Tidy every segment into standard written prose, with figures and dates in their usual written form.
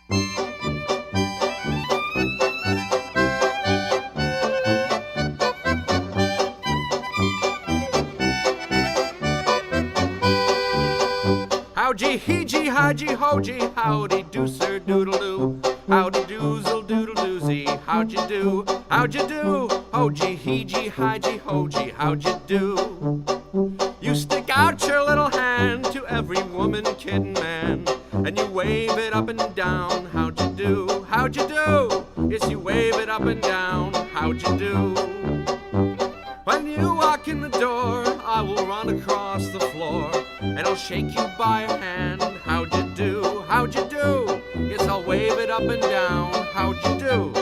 Howdy, hee-gee, hi-gee, ho-gee, howdy do, sir, doodle-doo. Howdy doozle, doodle-doozy, how'd you do? How'd you do? Ho-gee, hee-gee, hi-gee, ho-gee, how'd you do? You stick out your little hand to every woman, kid, and man, and you wave it up and down. How'd you do? How'd you do? Yes, you wave it up and down. How'd you do? When you walk in the door, I will run across the floor, and I'll shake you by your hand. How'd you do? How'd you do? Yes, I'll wave it up and down. How'd you do?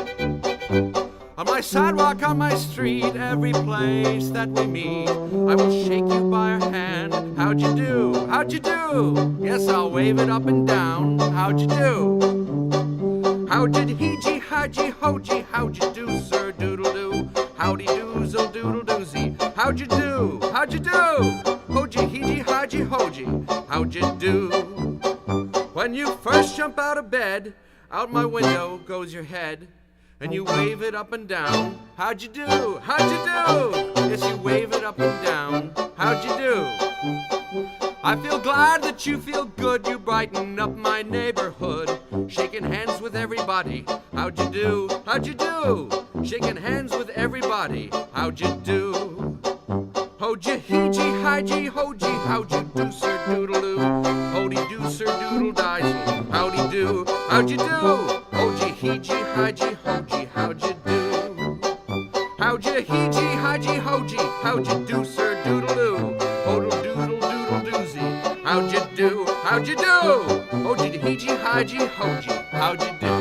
On my sidewalk, on my street, every place that we meet, I will shake you by your hand. How'd you do? How'd you do? Yes, I'll wave it up and down. How'd you do? How did he-gee, hi-gee, ho-gee, how'd you do, sir, doodle-doo? Howdy doozle, doodle-doozy, how'd you do? How'd you do? Ho-gee, he-gee, hi-gee, ho-gee, how'd you do? When you first jump out of bed, out my window goes your head, and you wave it up and down. How'd you do? How'd you do? Yes, you wave it up and down. How'd you do? I feel glad that you feel good. You brighten up my neighborhood. Shaking hands with everybody. How'd you do? How'd you do? Shaking hands with everybody. How'd you do? Ho-gee, he-gee, hi-gee, ho-gee, how'd you do, sir, doodle-doo? Ho-dee do, sir, doodle-dizel, howdy do? How'd you do? Ho-gee, he-gee, hi-gee, ho-gee, how'd you do? How'd you he-gee, hi-gee, ho-gee, how'd you do, sir, doodle-doo? Ho-doodle, doodle-doozy, how'd you do? How'd you do? Ho-gee, he-gee, hi-gee, ho-gee, how'd you do?